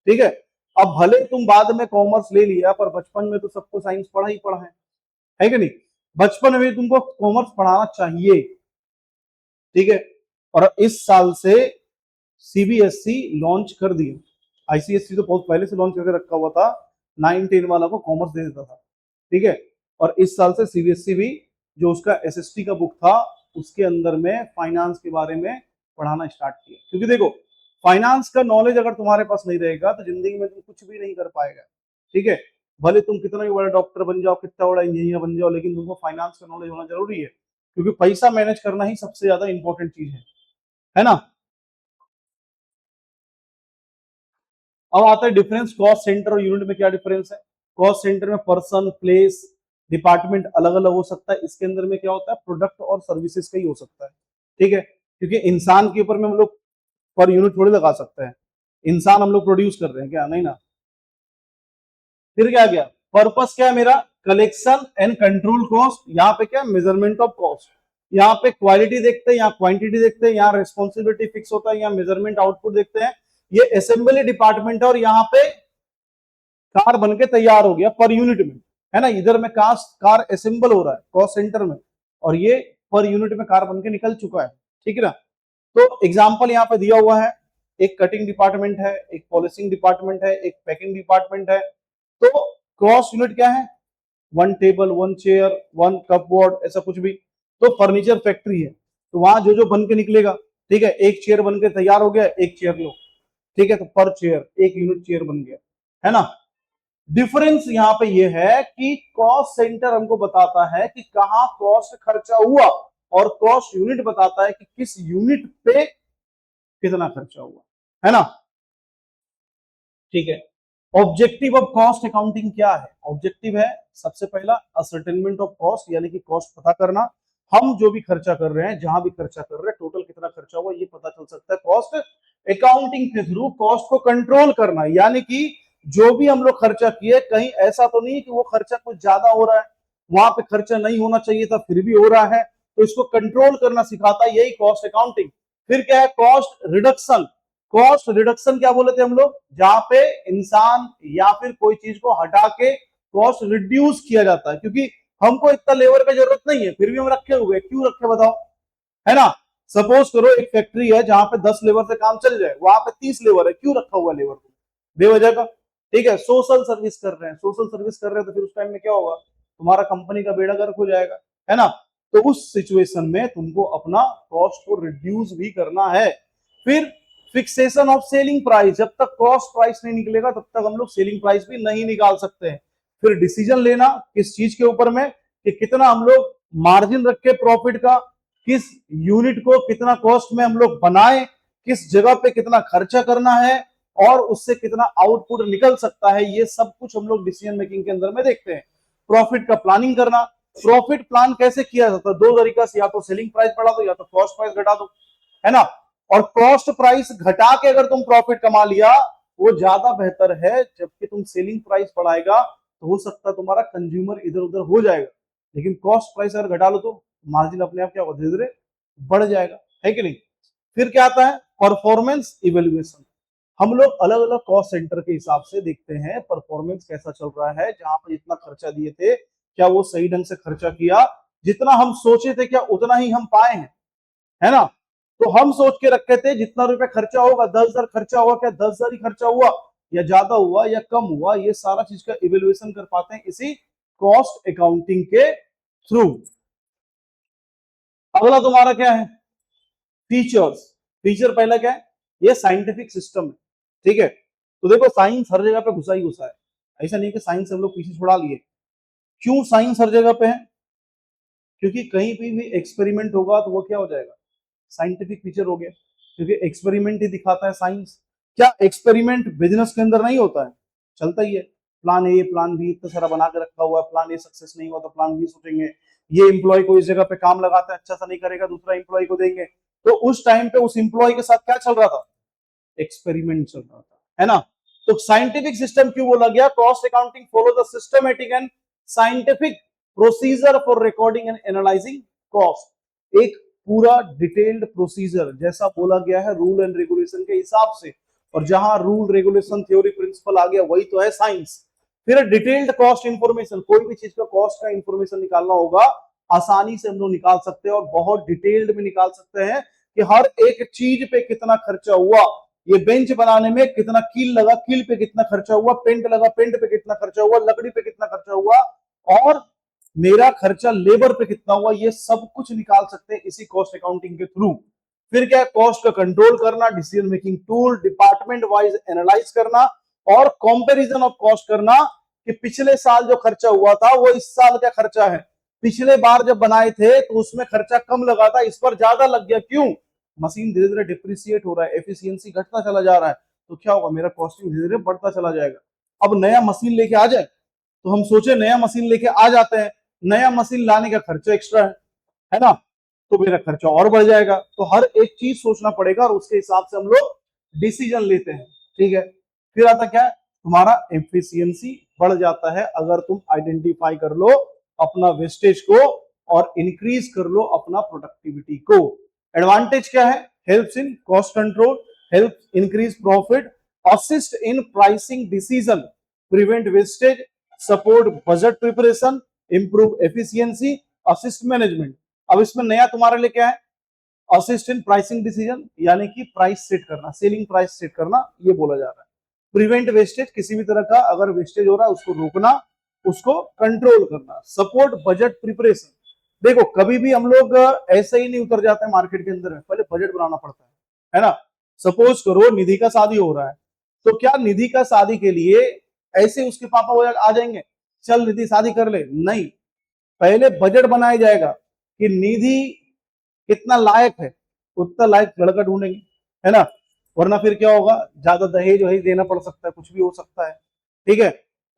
ठीक है। अब भले तुम बाद में कॉमर्स ले लिया, पर बचपन में तो सबको साइंस पढ़ा ही पढ़ा है कि नहीं। बचपन में तुमको कॉमर्स पढ़ाना चाहिए, ठीक है। और इस साल से सीबीएसई लॉन्च कर दिया, आईसीएसई तो बहुत पहले से लॉन्च करके रखा हुआ था, 9-10 वाला को कॉमर्स दे देता था, ठीक है। और इस साल से सीबीएसई भी जो उसका एसएसटी का बुक था उसके अंदर में फाइनेंस के बारे में पढ़ाना स्टार्ट किया, क्योंकि देखो फाइनेंस का नॉलेज अगर तुम्हारे पास नहीं रहेगा तो जिंदगी में तुम कुछ भी नहीं कर पाएगा, ठीक है। भले तुम कितना भी बड़ा डॉक्टर बन जाओ, कितना बड़ा इंजीनियर बन जाओ, लेकिन तुमको फाइनेंस का नॉलेज होना जरूरी है, क्योंकि पैसा मैनेज करना ही सबसे ज्यादा इंपॉर्टेंट चीज है ना। अब आता है डिफरेंस, कॉस्ट सेंटर और यूनिट में क्या डिफरेंस है। कॉस्ट सेंटर में पर्सन, प्लेस, डिपार्टमेंट अलग अलग हो सकता है, इसके अंदर में क्या होता है, प्रोडक्ट और सर्विसेज का ही हो सकता है, ठीक है। क्योंकि इंसान के ऊपर में हम लोग पर यूनिट थोड़ी लगा सकते हैं, इंसान हम लोग प्रोड्यूस कर रहे हैं क्या, नहीं ना। फिर क्या गया, पर्पस क्या है मेरा, कलेक्शन एंड कंट्रोल कॉस्ट, यहाँ पे क्या मेजरमेंट ऑफ कॉस्ट, यहाँ पे क्वालिटी देखते हैं, यहाँ क्वांटिटी देखते हैं, यहाँ रिस्पॉन्सिबिलिटी फिक्स होता है, यहाँ मेजरमेंट आउटपुट देखते हैं। ये असेंबली डिपार्टमेंट है और यहाँ पे कार बन के तैयार हो गया पर यूनिट में, है ना। इधर में कार असेंबल हो रहा है कॉस्ट सेंटर में, और ये पर यूनिट में कार बन के निकल चुका है, ठीक है ना। तो एग्जाम्पल यहाँ पे दिया हुआ है, एक कटिंग डिपार्टमेंट है, एक पॉलिशिंग डिपार्टमेंट है, एक पैकिंग डिपार्टमेंट है। तो कॉस्ट यूनिट क्या है, 1 टेबल, 1 चेयर, 1 कप बोर्ड, ऐसा कुछ भी। तो फर्नीचर फैक्ट्री है, तो वहां जो जो बन के निकलेगा, ठीक है, एक चेयर बन के तैयार हो गया, एक चेयर लो, ठीक है, तो पर चेयर एक यूनिट चेयर बन गया, है ना। डिफरेंस यहां पे ये है कि कॉस्ट सेंटर हमको बताता है कि कहां कॉस्ट खर्चा हुआ, और कॉस्ट यूनिट बताता है कि किस यूनिट पे कितना खर्चा हुआ, है ना, ठीक है। ऑब्जेक्टिव ऑफ कॉस्ट अकाउंटिंग क्या है, ऑब्जेक्टिव है सबसे पहला असर्टेनमेंट ऑफ कॉस्ट, यानी कि कॉस्ट पता करना, हम जो भी खर्चा कर रहे हैं, जहां भी खर्चा कर रहे हैं, टोटल कितना खर्चा हुआ ये पता चल सकता है कॉस्ट अकाउंटिंग के थ्रू। कॉस्ट को कंट्रोल करना, यानी कि जो भी हम लोग खर्चा किए, कहीं ऐसा तो नहीं कि वो खर्चा कुछ ज्यादा हो रहा है, वहां पे खर्चा नहीं होना चाहिए था फिर भी हो रहा है, तो इसको कंट्रोल करना सिखाता है यही कॉस्ट अकाउंटिंग। फिर क्या है, कॉस्ट रिडक्शन। कॉस्ट रिडक्शन क्या बोले थे हम लोग, जहां पे इंसान या फिर कोई चीज को हटा के कॉस्ट रिड्यूस किया जाता है, क्योंकि हमको इतना लेबर की जरूरत नहीं है फिर भी हम रखे हुए, क्यों रखे बताओ, है ना। सपोज करो एक फैक्ट्री है जहां पे 10 लेबर से काम चल जाए, वहां पे 30 लेबर है, क्यों रखा हुआ लेबर को, बेवजह का। ठीक है, सोशल सर्विस कर रहे हैं, सोशल सर्विस कर रहे हैं, तो फिर उस टाइम में क्या होगा, तुम्हारा कंपनी का बेड़ा गर्क हो जाएगा, है ना। तो उस सिचुएशन में तुमको अपना कॉस्ट को रिड्यूस भी करना है। फिर फिक्सेशन ऑफ सेलिंग प्राइस, जब तक कॉस्ट प्राइस नहीं निकलेगा तब तक हम लोग सेलिंग प्राइस भी नहीं निकाल सकते हैं। फिर डिसीजन लेना किस चीज के ऊपर में, कि कितना हम लोग मार्जिन रखे प्रॉफिट का, किस यूनिट को कितना कॉस्ट में हम लोग बनाए, किस जगह पे कितना खर्चा करना है और उससे कितना आउटपुट निकल सकता है, ये सब कुछ हम लोग डिसीजन मेकिंग के अंदर में देखते हैं। प्रॉफिट का प्लानिंग करना, प्रॉफिट प्लान कैसे किया जाता है, दो तरीका से, या तो सेलिंग प्राइस बढ़ा दो या तो कॉस्ट प्राइस घटा दो, है ना। और कॉस्ट प्राइस घटा के अगर तुम प्रॉफिट कमा लिया वो ज्यादा बेहतर है, जबकि तुम सेलिंग प्राइस बढ़ाएगा तो हो सकता है तुम्हारा कंज्यूमर इधर उधर हो जाएगा, लेकिन कॉस्ट प्राइस अगर घटा लो तो मार्जिन अपने आप क्या होगा, धीरे धीरे बढ़ जाएगा, है कि नहीं। फिर क्या आता है, परफॉर्मेंस इवेल्युएशन। हम लोग अलग अलग कॉस्ट सेंटर के हिसाब से देखते हैं परफॉर्मेंस कैसा चल रहा है, जहां पर जितना खर्चा दिए थे क्या वो सही ढंग से खर्चा किया, जितना हम सोचे थे क्या उतना ही हम पाए हैं, है ना। तो हम सोच के रखे थे जितना रुपए खर्चा होगा, 10,000 खर्चा हुआ, क्या 10,000 ही खर्चा हुआ या ज्यादा हुआ या कम हुआ, ये सारा चीज का इवेल्युएशन कर पाते हैं इसी कॉस्ट अकाउंटिंग के थ्रू। अगला तुम्हारा क्या है, फीचर्स। फीचर पहला क्या है, ये साइंटिफिक सिस्टम है, ठीक है। तो देखो साइंस हर जगह पे घुसा ही घुसा है, ऐसा नहीं कि साइंस हम लोग पीछे छुड़ा लिए। क्यों साइंस हर जगह पे है, क्योंकि कहीं पे भी एक्सपेरिमेंट होगा तो वो क्या हो जाएगा, साइंटिफिक फीचर हो गया, क्योंकि एक्सपेरिमेंट ही दिखाता है साइंस। क्या एक्सपेरिमेंट बिजनेस के अंदर नहीं होता है, चलता ही है। प्लान ए प्लान बी इतना सारा बना के रखा हुआ है, प्लान ए सक्सेस नहीं हुआ तो प्लान बी सोचेंगे, ये एम्प्लॉय को इस जगह पे काम लगाता है, अच्छा सा नहीं करेगा दूसरा एम्प्लॉय को देंगे। तो उस टाइम पे उस एम्प्लॉय के साथ क्या चल रहा था, एक्सपेरिमेंट चल रहा था, है ना। तो साइंटिफिक सिस्टम क्यों बोला गया, cost accounting follow the systematic and scientific procedure for recording and analysing cost. एक पूरा डिटेल्ड प्रोसीजर जैसा बोला गया है रूल एंड रेगुलेशन के हिसाब से, और जहां रूल रेगुलेशन थ्योरी प्रिंसिपल आ गया वही तो है साइंस। फिर डिटेल्ड कॉस्ट इंफॉर्मेशन, कोई भी चीज का कॉस्ट का इंफॉर्मेशन निकालना होगा आसानी से हम लोग निकाल सकते हैं और बहुत डिटेल्ड में निकाल सकते हैं कि हर एक चीज पे कितना खर्चा हुआ, ये बेंच बनाने में कितना कील लगा, कील पे कितना खर्चा हुआ, पेंट लगा, पेंट पे कितना खर्चा हुआ, लकड़ी पे कितना खर्चा हुआ, और मेरा खर्चा लेबर पे कितना हुआ, ये सब कुछ निकाल सकते हैं इसी कॉस्ट अकाउंटिंग के थ्रू। फिर क्या, कॉस्ट का कंट्रोल करना, decision making tool, department wise analyse करना और कंपैरिजन ऑफ कॉस्ट करना कि पिछले साल जो खर्चा हुआ था वो इस साल क्या खर्चा है, पिछले बार जब बनाए थे तो उसमें खर्चा कम लगा था, इस पर ज्यादा लग गया, क्यों, मशीन धीरे धीरे डिप्रिसिएट हो रहा है, एफिशिएंसी घटता चला जा रहा है, तो क्या होगा, मेरा कॉस्टिंग धीरे धीरे बढ़ता चला जाएगा। अब नया मशीन लेके आ जाए तो हम सोचे नया मशीन लेके आ जाते हैं, नया मशीन लाने का खर्चा एक्स्ट्रा है ना, तो मेरा खर्चा और बढ़ जाएगा। तो हर एक चीज सोचना पड़ेगा और उसके हिसाब से हम लोग डिसीजन लेते हैं, ठीक है। फिर आता क्या है, तुम्हारा एफिशिएंसी बढ़ जाता है अगर तुम आइडेंटिफाई कर लो अपना वेस्टेज को और इंक्रीज कर लो अपना प्रोडक्टिविटी को। एडवांटेज क्या है, helps in cost control, help increase profit, assist in pricing decision, prevent wastage, support budget preparation, improve efficiency, assist management. अब इसमें नया तुम्हारे लिए क्या है, असिस्ट इन प्राइसिंग डिसीजन, यानी कि प्राइस सेट करना, सेलिंग प्राइस सेट करना, ये बोला जा रहा है। प्रिवेंट वेस्टेज, किसी भी तरह का अगर वेस्टेज हो रहा है उसको रोकना, उसको कंट्रोल करना। सपोर्ट बजट प्रिपरेशन, देखो कभी भी हम लोग ऐसे ही नहीं उतर जाते हैं मार्केट के अंदर, पहले बजट बनाना पड़ता है ना। सपोज करो निधि का शादी हो रहा है, तो क्या निधि का शादी के लिए ऐसे उसके पापा वो आ जाएंगे, चल निधि शादी कर ले, नहीं, पहले बजट बनाया जाएगा कि निधि कितना लायक है, उतना लायक लड़का ढूंढेंगे, है ना, वरना फिर क्या होगा, ज्यादा दहेज वहेज देना पड़ सकता है, कुछ भी हो सकता है, ठीक है।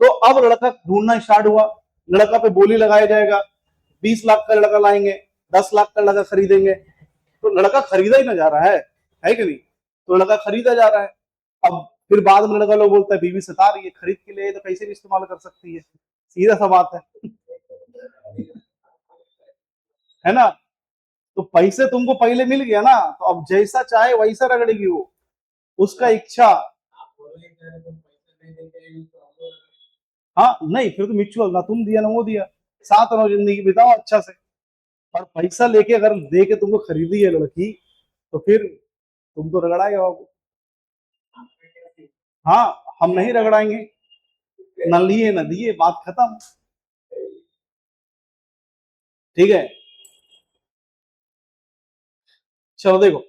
तो अब लड़का ढूंढना स्टार्ट हुआ, लड़का पे बोली लगाया जाएगा, 20 लाख का लड़का लाएंगे, 10 लाख का लड़का खरीदेंगे, तो लड़का खरीदा ही ना जा रहा है कि नहीं, तो लड़का खरीदा जा रहा है। अब फिर बाद में लड़का लोग बोलता है बीवी सता रही है, खरीद के लिए तो कैसे भी इस्तेमाल कर सकती है, सीधा सा बात है ना। तो पैसे तुमको पहले मिल गया ना, तो अब जैसा चाहे वैसा रगड़ेगी वो, उसका इच्छा। हाँ नहीं, फिर तो म्यूचुअल, ना तुम दिया ना वो दिया, साथ रहो, जिंदगी बिताओ अच्छा से। और पैसा लेके अगर दे के तुमको खरीदी है लड़की, तो फिर तुम तो रगड़ाएगा बाबू। हाँ, हम नहीं रगड़ाएंगे, न लिए न दिए, बात खत्म। ठीक है, चलो देखो,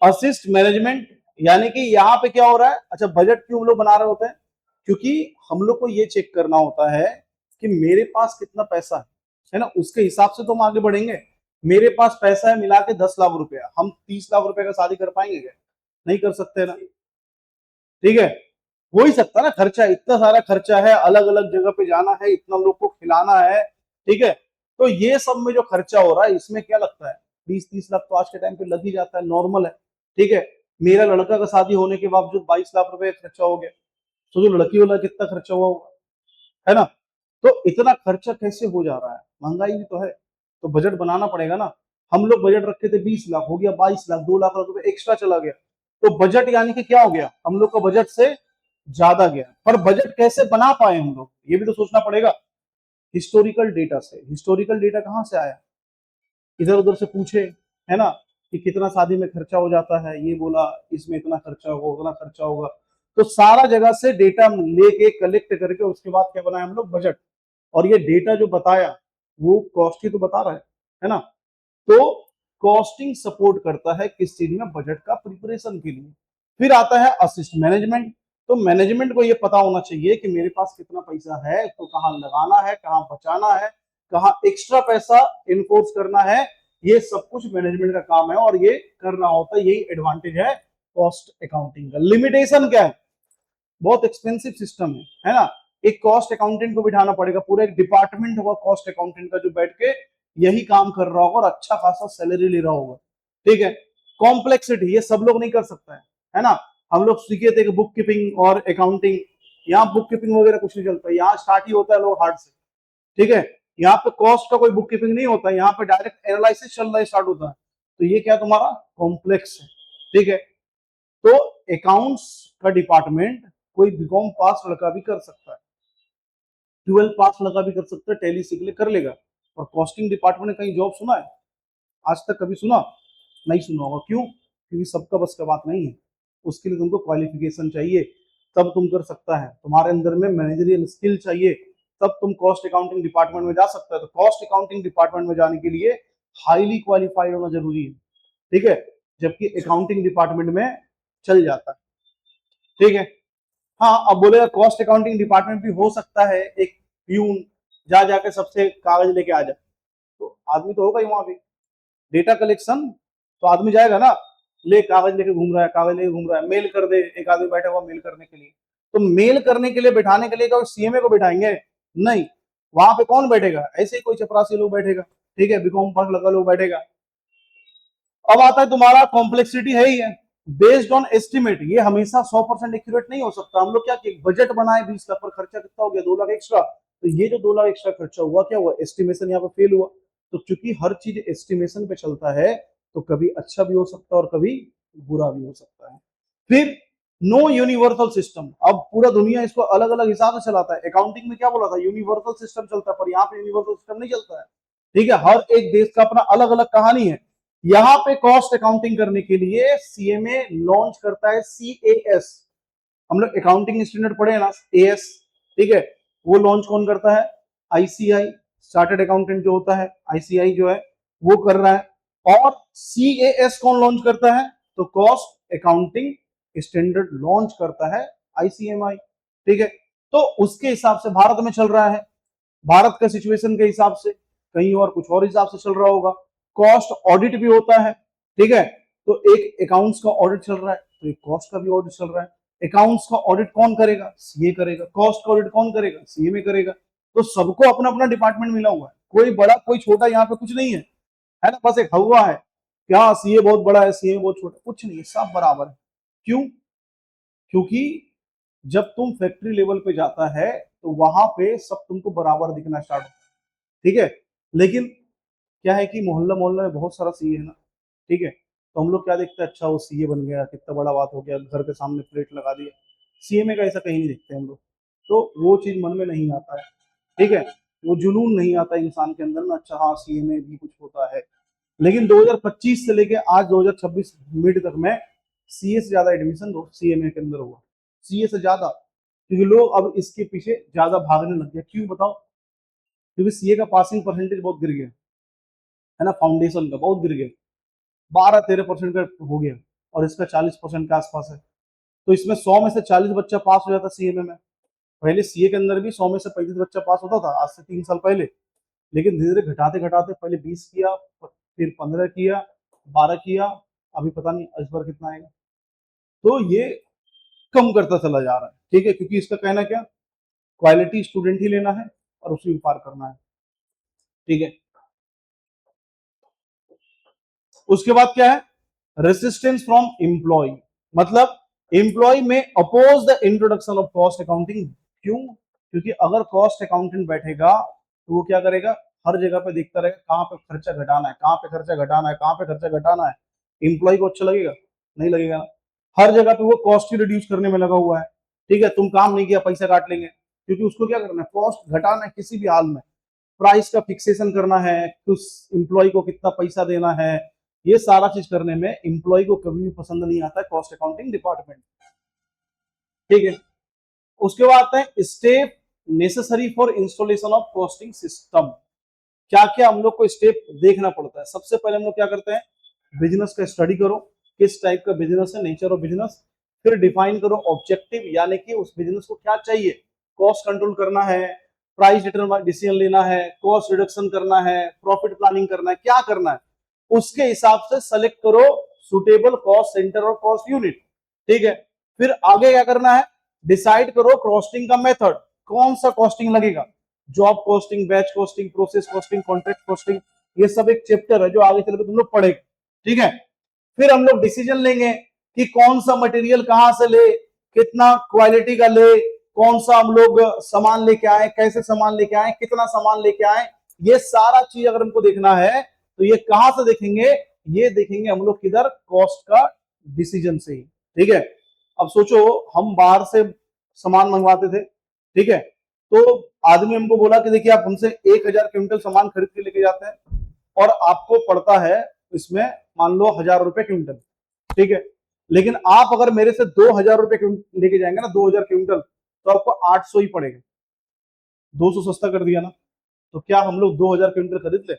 असिस्ट मैनेजमेंट, यानी कि यहाँ पे क्या हो रहा है, अच्छा बजट क्यों हम लोग बना रहे होते हैं, क्योंकि हम लोग को ये चेक करना होता है कि मेरे पास कितना पैसा है ना, उसके हिसाब से तो हम आगे बढ़ेंगे। मेरे पास पैसा है मिला के 10 लाख रुपया, हम 30 लाख रुपए का शादी कर पाएंगे क्या? नहीं कर सकते ना। ठीक है, हो ही सकता है ना, खर्चा इतना सारा खर्चा है, अलग अलग जगह पे जाना है, इतना लोग को खिलाना है। ठीक है, तो ये सब में जो खर्चा हो रहा है, इसमें क्या लगता है, 20-30 लाख तो आज के टाइम पे लग ही जाता है, नॉर्मल है। ठीक है, मेरा लड़का का शादी होने के बावजूद 22 लाख रुपए खर्चा हो गया, तो जो लड़की वाला कितना खर्चा हुआ होगा, है ना। तो इतना खर्चा कैसे हो जा रहा है, महंगाई भी तो है, तो बजट बनाना पड़ेगा ना। हम लोग बजट रखे थे 20 लाख, हो गया 22 लाख, 2 लाख रुपए एक्स्ट्रा चला गया। तो बजट यानी कि क्या हो गया, हम लोग का बजट से ज्यादा गया। पर बजट कैसे बना पाए हम लोग, ये भी तो सोचना पड़ेगा। हिस्टोरिकल डेटा से, हिस्टोरिकल डेटा कहाँ से आया, इधर उधर से पूछे, है ना, कि कितना शादी में खर्चा हो जाता है, ये बोला इसमें इतना खर्चा होगा, उतना खर्चा होगा। तो सारा जगह से डेटा लेके कलेक्ट करके उसके बाद क्या बनाया हम लोग, बजट। और ये डेटा जो बताया वो कॉस्ट ही तो बता रहा है ना। तो कॉस्टिंग सपोर्ट करता है किस चीज में, बजट का प्रिपरेशन के लिए। फिर आता है असिस्ट मैनेजमेंट। तो मैनेजमेंट को ये पता होना चाहिए कि मेरे पास कितना पैसा है, तो कहाँ लगाना है, कहाँ बचाना है, कहाँ एक्स्ट्रा पैसा इनफोर्स करना है, ये सब कुछ मैनेजमेंट का काम है, और ये करना होता है, यही एडवांटेज है कॉस्ट अकाउंटिंग का। लिमिटेशन क्या है, बहुत एक्सपेंसिव सिस्टम है ना। एक कॉस्ट अकाउंटेंट को बिठाना पड़ेगा, पूरा एक डिपार्टमेंट होगा कॉस्ट अकाउंटेंट का, जो बैठ के यही काम कर रहा होगा और अच्छा खासा सैलरी ले रहा होगा। ठीक है, कॉम्प्लेक्सिटी ये सब लोग नहीं कर सकता है ना। हम लोग सीखे थे कि बुक कीपिंग और अकाउंटिंग, यहाँ बुक कीपिंग वगैरह कुछ नहीं चलता, यहाँ स्टार्ट ही होता है लोग हार्ड से। ठीक है, यहाँ पे कॉस्ट का कोई बुक कीपिंग नहीं होता, यहाँ पे डायरेक्ट एनालिसिस चलना स्टार्ट होता है। तो ये क्या तुम्हारा कॉम्प्लेक्स है। ठीक है, तो अकाउंट्स का डिपार्टमेंट कोई बीकॉम पास लड़का भी कर सकता है, 12 पास लड़का भी कर सकता है, टैली सीख ले कर लेगा। और कॉस्टिंग डिपार्टमेंट ने कहीं जॉब सुना है, आज तक कभी सुना नहीं, सुना होगा, क्यों, क्योंकि सबका बस का बात नहीं है। उसके लिए तुमको क्वालिफिकेशन चाहिए, तब तुम कर सकता है, तुम्हारे अंदर में मैनेजरियल स्किल चाहिए, तब तुम कॉस्ट अकाउंटिंग डिपार्टमेंट में जा सकता है। तो कॉस्ट अकाउंटिंग डिपार्टमेंट में जाने के लिए हाईली क्वालिफाइड होना जरूरी है। ठीक है, जबकि अकाउंटिंग डिपार्टमेंट में चल जाता है। ठीक है, हाँ, अब बोलेगा कॉस्ट अकाउंटिंग डिपार्टमेंट भी हो सकता है एक प्यून जा जाके सबसे कागज लेके आ जाए, तो आदमी तो होगा ही वहां पे, डेटा कलेक्शन, तो आदमी जाएगा ना, ले कागज लेके घूम रहा है, कागज लेके घूम रहा है, मेल कर दे, एक आदमी बैठा हुआ मेल करने के लिए। तो मेल करने के लिए बैठाने के लिए क्या सीएमए को बैठाएंगे, नहीं, वहां पे कौन बैठेगा, ऐसे ही कोई चपरासी लोग बैठेगा। ठीक है, बीकॉम पास लगा लोग बैठेगा। अब आता है तुम्हारा कॉम्प्लेक्सिटी है ही है, बेस्ड ऑन एस्टिमेट, ये हमेशा 100% एक्यूरेट नहीं हो सकता। हम लोग क्या किए, बजट बनाए 20 लाख, पर खर्चा कितना हो गया, 2 लाख एक्स्ट्रा। तो ये जो 2 लाख एक्स्ट्रा खर्चा हुआ, क्या हुआ, एस्टिमेशन यहाँ पे फेल हुआ। तो चूंकि हर चीज एस्टिमेशन पे चलता है, तो कभी अच्छा भी हो सकता है और कभी बुरा भी हो सकता है। फिर नो यूनिवर्सल सिस्टम, अब पूरा दुनिया इसको अलग अलग हिसाब से चलाता है। अकाउंटिंग में क्या बोला था, यूनिवर्सल सिस्टम चलता है, पर यहाँ पे यूनिवर्सल सिस्टम नहीं चलता है। ठीक है, हर एक देश का अपना अलग अलग कहानी है। यहाँ पे कॉस्ट अकाउंटिंग करने के लिए सीएमए लॉन्च करता है सीएएस, हम लोग अकाउंटिंग स्टैंडर्ड पढ़े हैं ना, एएस। ठीक है, वो लॉन्च कौन करता है, आईसीआई, चार्टर्ड अकाउंटेंट जो होता है, आईसीआई जो है वो कर रहा है। और सीएएस कौन लॉन्च करता है, तो कॉस्ट अकाउंटिंग स्टैंडर्ड लॉन्च करता है आईसीएमआई। ठीक है, तो उसके हिसाब से भारत में चल रहा है, भारत का सिचुएशन के हिसाब से, कहीं और कुछ और हिसाब से चल रहा होगा। कॉस्ट ऑडिट भी होता है। ठीक है, तो एक अकाउंट्स का ऑडिट चल रहा है, तो एक कॉस्ट का भी ऑडिट चल रहा है। अकाउंट्स का ऑडिट कौन करेगा, सीए करेगा, कॉस्ट का ऑडिट कौन करेगा, सीएमए करेगा। तो सबको अपना अपना डिपार्टमेंट मिला हुआ है, कोई बड़ा कोई छोटा यहाँ पे कुछ नहीं है ना, बस एक हवा है कि हाँ सीए बहुत बड़ा है, सीए बहुत छोटा, कुछ नहीं है, सब बराबर है। क्यों, क्योंकि जब तुम फैक्ट्री लेवल पे जाता है, तो वहां पे सब तुमको बराबर दिखना स्टार्ट होता है। ठीक है, लेकिन क्या है कि मोहल्ला मोहल्ला में बहुत सारा सीए है ना, ठीक है, तो हम लोग क्या देखते हैं, अच्छा वो सीए बन गया, कितना बड़ा बात हो गया, घर के सामने प्लेट लगा दिया, सीए में का ऐसा कहीं नहीं देखते हम लोग। तो वो चीज मन में नहीं आता है, ठीक है, वो जुनून नहीं आता इंसान के अंदर ना, अच्छा हाँ सीए में भी कुछ होता है। लेकिन 2025 से लेके आज 2026 मिड तक में सीए से ज्यादा एडमिशन सीएमए के अंदर हुआ, सीए से ज्यादा, क्योंकि लोग अब इसके पीछे ज्यादा भागने लग गए। क्यों बताओ? क्योंकि सीए का पासिंग परसेंटेज बहुत गिर गया है ना, फाउंडेशन का बहुत गिर गया, 12-13% का हो गया, और इसका 40% के आसपास है। तो इसमें 100 में से 40 बच्चा पास हो जाता सीएमए में। पहले सीए के अंदर भी 100 में से 35 बच्चा पास होता था, आज से 3 साल पहले। लेकिन धीरे धीरे घटाते घटाते पहले 20 किया, फिर 15 किया, 12 किया, अभी पता नहीं इस बार कितना आएगा। तो ये कम करता चला जा रहा है, ठीक है, क्योंकि इसका कहना क्या, क्वालिटी स्टूडेंट ही लेना है और उसी को पार करना है, ठीक है। उसके बाद क्या है, रेसिस्टेंस फ्रॉम एम्प्लॉय, मतलब एम्प्लॉय में oppose the introduction of cost accounting. क्यों? क्योंकि अगर कॉस्ट अकाउंटेंट बैठेगा तो वो क्या करेगा, हर जगह पे देखता रहेगा कहां पे खर्चा घटाना है, कहां पे खर्चा घटाना है, कहां पे खर्चा घटाना है। एम्प्लॉय को अच्छा लगेगा? नहीं लगेगा ना। हर जगह पे वो कॉस्ट ही रिड्यूस करने में लगा हुआ है, ठीक है, तुम काम नहीं किया पैसा काट लेंगे, क्योंकि उसको क्या करना है, कॉस्ट घटाना है किसी भी हाल में, प्राइस का फिक्सेशन करना है, उस एम्प्लॉय को कितना पैसा देना है, ये सारा चीज करने में एम्प्लॉय को कभी भी पसंद नहीं आता है कॉस्ट अकाउंटिंग डिपार्टमेंट, ठीक है। उसके बाद आते हैं step necessary for installation of costing system. क्या क्या हम लोग को स्टेप देखना पड़ता है। सबसे पहले हम लोग क्या करते हैं, बिजनेस का स्टडी करो, किस टाइप का बिजनेस है, नेचर ऑफ बिजनेस। फिर डिफाइन करो ऑब्जेक्टिव, यानी कि उस बिजनेस को क्या चाहिए, कॉस्ट कंट्रोल करना है, प्राइस डिसीजन लेना है, कॉस्ट रिडक्शन करना है, प्रॉफिट प्लानिंग करना है, क्या करना है, उसके हिसाब से सेलेक्ट करो सुटेबल कॉस्ट सेंटर और कॉस्ट यूनिट, ठीक है। फिर आगे क्या करना है, डिसाइड करो कॉस्टिंग का मेथड, कौन सा कॉस्टिंग लगेगा, job costing, batch costing, process costing, contract costing, ये सब एक चैप्टर है जो आगे चलकर तुम लोग पढ़ेगा, ठीक है। फिर हम लोग डिसीजन लेंगे कि कौन सा मटेरियल कहां से ले, कितना क्वालिटी का ले, कौन सा हम लोग सामान लेके आए, कैसे सामान लेके आए, कितना सामान लेके आए, ये सारा चीज अगर हमको देखना है तो ये कहां से देखेंगे, ये देखेंगे हम लोग किधर, कॉस्ट का डिसीजन से ही, ठीक है। अब सोचो हम बाहर से सामान मंगवाते थे, ठीक है, तो आदमी हमको बोला कि देखिए आप हमसे 1000 क्विंटल सामान खरीद के लेके जाते हैं और आपको पड़ता है इसमें मान लो 1000 रुपए क्विंटल, ठीक है। लेकिन आप अगर मेरे से 2000 रुपए लेके जाएंगे ना, 2000 क्विंटल, तो आपको 800 ही पड़ेगा, 200 सस्ता कर दिया ना। तो क्या हम लोग 2000 क्विंटल खरीद ले?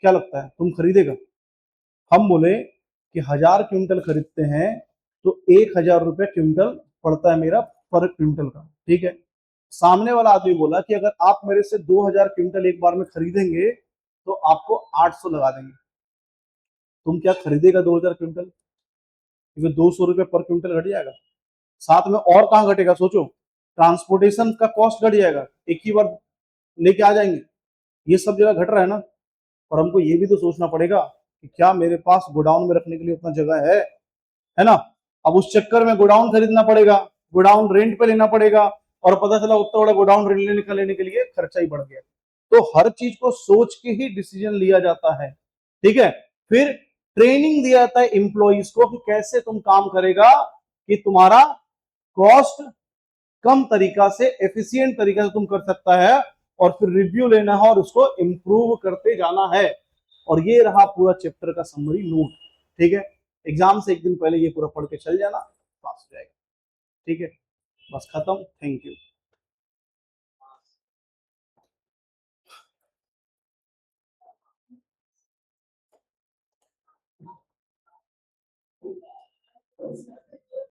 क्या लगता है तुम खरीदेगा? हम बोले कि 1000 क्विंटल खरीदते हैं तो 1000 रुपए क्विंटल पड़ता है मेरा पर क्विंटल का, ठीक है। सामने वाला आदमी बोला कि अगर आप मेरे से 2000 क्विंटल एक बार में खरीदेंगे तो आपको 800 लगा देंगे। तुम क्या खरीदेगा 2000 क्विंटल? क्योंकि 200 रुपये पर क्विंटल घट जाएगा, साथ में और कहाँ घटेगा सोचो, ट्रांसपोर्टेशन का कॉस्ट घट जाएगा, एक ही बार लेके आ जाएंगे, ये सब जगह घट रहा है ना। और हमको ये भी तो सोचना पड़ेगा कि क्या मेरे पास गोडाउन में रखने के लिए उतना जगह है ना। अब उस चक्कर में गोडाउन खरीदना पड़ेगा, गोडाउन रेंट पे लेना पड़ेगा, और पता चला उतना बड़ा गोडाउन रेंट लेने के लिए खर्चा ही बढ़ गया। तो हर चीज को सोच के ही डिसीजन लिया जाता है, ठीक है। फिर ट्रेनिंग दिया जाता है इंप्लॉइज को कि कैसे तुम काम करेगा कि तुम्हारा कॉस्ट कम तरीका से, एफिशिएंट तरीका से तुम कर सकता है, और फिर रिव्यू लेना है और उसको इंप्रूव करते जाना है। और ये रहा पूरा चैप्टर का समरी नोट, ठीक है। एग्जाम से एक दिन पहले ये पूरा पढ़ के चल जाना, पास हो जाएगा, ठीक है। बस खत्म, थैंक यू।